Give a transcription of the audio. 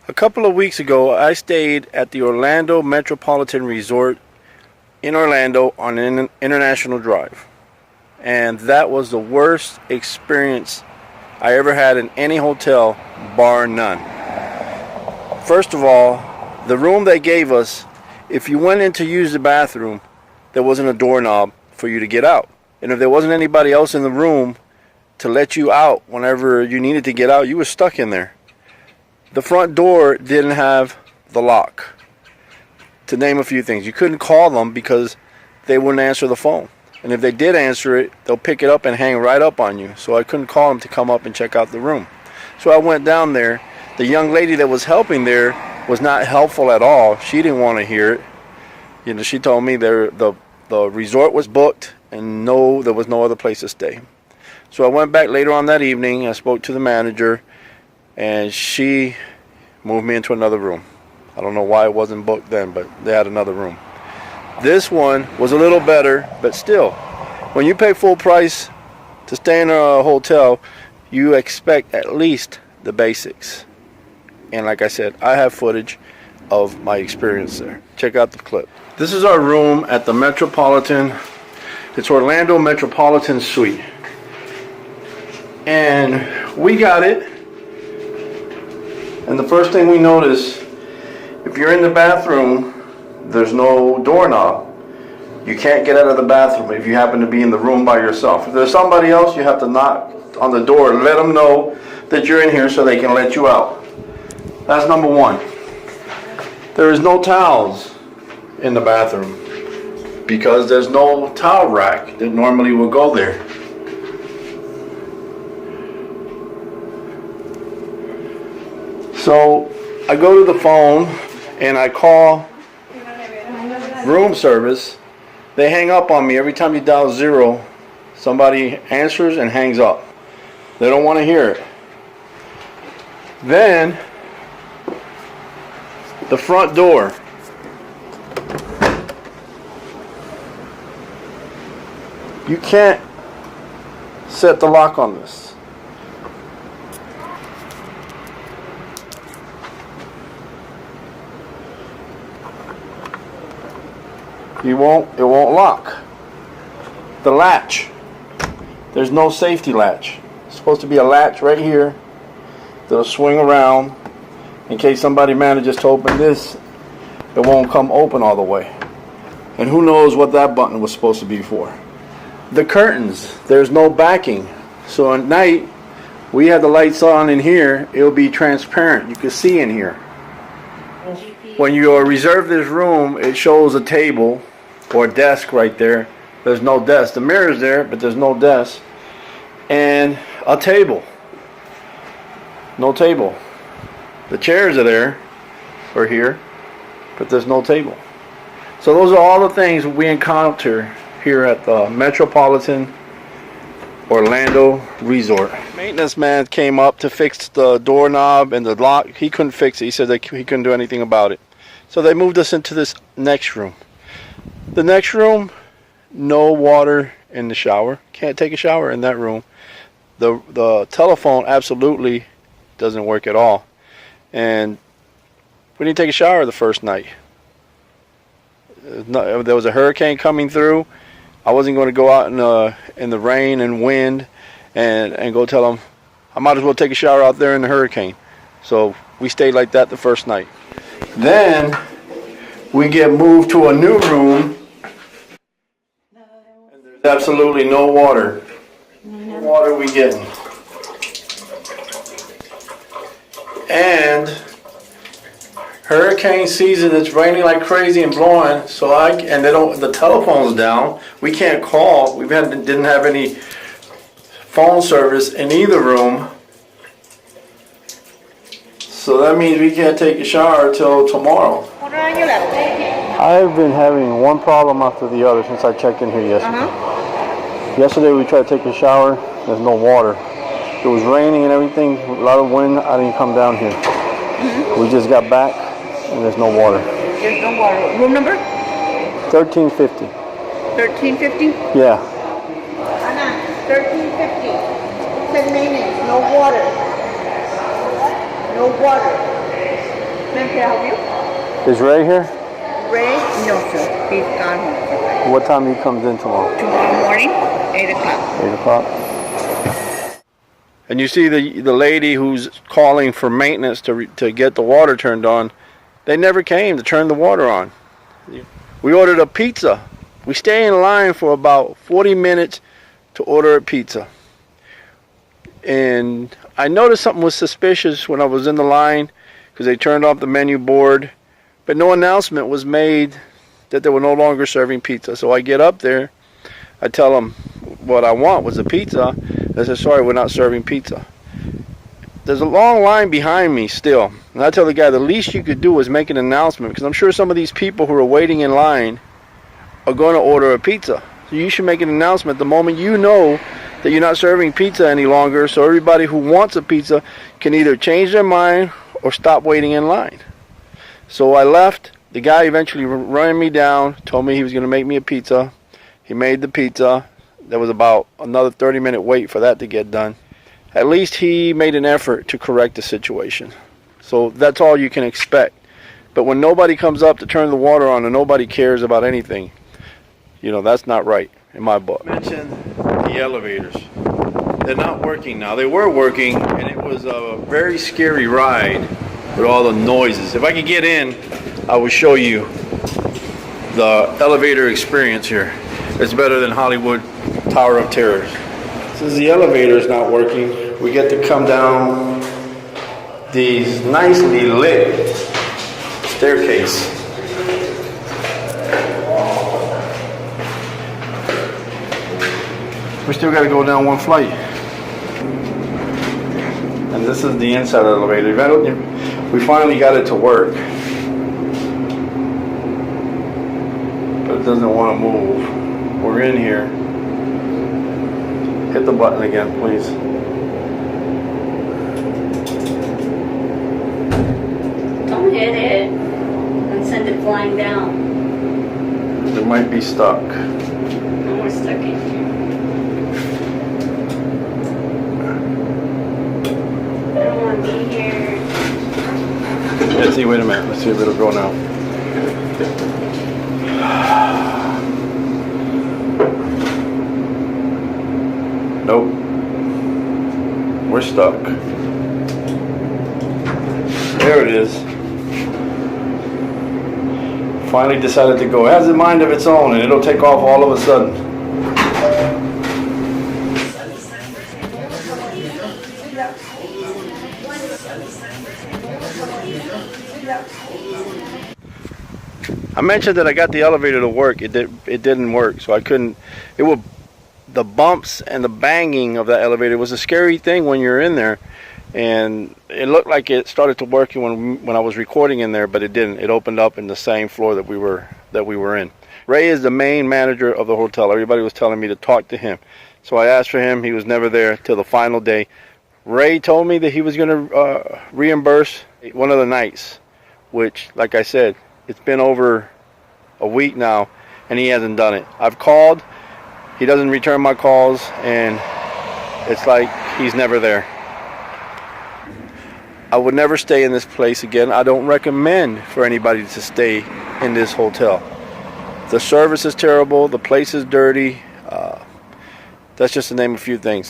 A couple of weeks ago, I stayed at the Orlando Metropolitan Resort in Orlando on an International Drive. And that was the worst experience I ever had in any hotel, bar none. First of all, the room they gave us, if you went in to use the bathroom, there wasn't a doorknob for you to get out. And if there wasn't anybody else in the room to let you out whenever you needed to get out, you were stuck in there. The front door didn't have the lock, to name a few things. You couldn't call them because they wouldn't answer the phone. And if they did answer it, they'll pick it up and hang right up on you. So I couldn't call them to come up and check out the room. So I went down there. The young lady that was helping there was not helpful at all. She didn't want to hear it. You know, she told me the resort was booked and there was no other place to stay. So I went back later on that evening. I spoke to the manager, and she moved me into another room. I don't know why it wasn't booked then, but they had another room. This one was a little better, but still, when you pay full price to stay in a hotel, you expect at least the basics. And like I said, I have footage of my experience there. Check out the clip. This is our room at the Metropolitan. It's Orlando Metropolitan Suite. And we got it. And the first thing we notice, if you're in the bathroom, there's no doorknob. You can't get out of the bathroom if you happen to be in the room by yourself. If there's somebody else, you have to knock on the door and let them know that you're in here so they can let you out. That's number one. There is no towels in the bathroom because there's no towel rack that normally would go there. So I go to the phone and I call room service. They hang up on me. Every time you dial 0, somebody answers and hangs up. They don't want to hear it. Then the front door. You can't set the lock on this. It won't lock. The latch, there's no safety latch. It's supposed to be a latch right here that'll swing around in case somebody manages to open this. It won't come open all the way. And who knows what that button was supposed to be for. The curtains, there's no backing. So at night, we had the lights on in here, it'll be transparent. You can see in here. When you reserve this room, it shows a table or desk right there. There's no desk. The mirror's there, but there's no desk. And a table. No table. The chairs are there, or here, but there's no table. So those are all the things we encounter here at the Metropolitan Orlando Resort. Maintenance man came up to fix the doorknob and the lock. He couldn't fix it. He said that he couldn't do anything about it. So they moved us into this next room. The next room, no water in the shower. Can't take a shower in that room. The telephone absolutely doesn't work at all. And we didn't take a shower the first night. There was a hurricane coming through. I wasn't going to go out in the rain and wind and go tell them I might as well take a shower out there in the hurricane. So we stayed like that the first night. Then we get moved to a new room and there's absolutely no water. What water are we getting? And hurricane season, it's raining like crazy and blowing, so the telephone's down. We can't call. Didn't have any phone service in either room. So that means we can't take a shower till tomorrow. I've been having one problem after the other since I checked in here yesterday. Yesterday we tried to take a shower, there's no water. It was raining and everything, a lot of wind, I didn't come down here. We just got back and there's no water. There's no water. Room number? 1350. 1350? Yeah. 1350. Said maintenance, no water. No water. Can I help you? Is Ray here? Ray? No, sir. He's gone home. What time he comes in tomorrow? Tomorrow morning, 8 o'clock. 8 o'clock. And you see the lady who's calling for maintenance to get the water turned on. They never came to turn the water on. We ordered a pizza. We stay in line for about 40 minutes to order a pizza. And I noticed something was suspicious when I was in the line because they turned off the menu board, but no announcement was made that they were no longer serving pizza. So I get up there, I tell them what I want was a pizza. They said, sorry, we're not serving pizza. There's a long line behind me still. And I tell the guy, the least you could do is make an announcement, because I'm sure some of these people who are waiting in line are going to order a pizza. So you should make an announcement the moment you know that you're not serving pizza any longer, so everybody who wants a pizza can either change their mind or stop waiting in line. So I left. The guy eventually ran me down, told me he was going to make me a pizza. He made the pizza. There was about another 30-minute wait for that to get done. At least he made an effort to correct the situation. So that's all you can expect. But when nobody comes up to turn the water on and nobody cares about anything, you know, that's not right in my book. I mentioned the elevators. They're not working now. They were working, and it was a very scary ride with all the noises. If I could get in, I will show you the elevator experience here. It's better than Hollywood Tower of Terrors. Since the elevator is not working, we get to come down these nicely lit staircase. We still got to go down one flight. And this is the inside of the elevator. We finally got it to work. But it doesn't want to move. We're in here. Hit the button again, please. Don't hit it and send it flying down. It might be stuck. And we're stuck in here. I don't want to be here. Let's see, wait a minute. Let's see if it'll go now. Nope. We're stuck. There it is. Finally decided to go. It has a mind of its own, and it'll take off all of a sudden. I mentioned that I got the elevator to work. It didn't work, so I couldn't. The bumps and the banging of that elevator was a scary thing when you're in there, and it looked like it started to work when I was recording in there, but it didn't. It opened up in the same floor that we were in. Ray is the main manager of the hotel. Everybody was telling me to talk to him, so I asked for him. He was never there till the final day. Ray told me that he was going to reimburse one of the nights, which, like I said, it's been over a week now, and he hasn't done it. I've called. He doesn't return my calls, and it's like he's never there. I would never stay in this place again. I don't recommend for anybody to stay in this hotel. The service is terrible. The place is dirty. That's just to name a few things.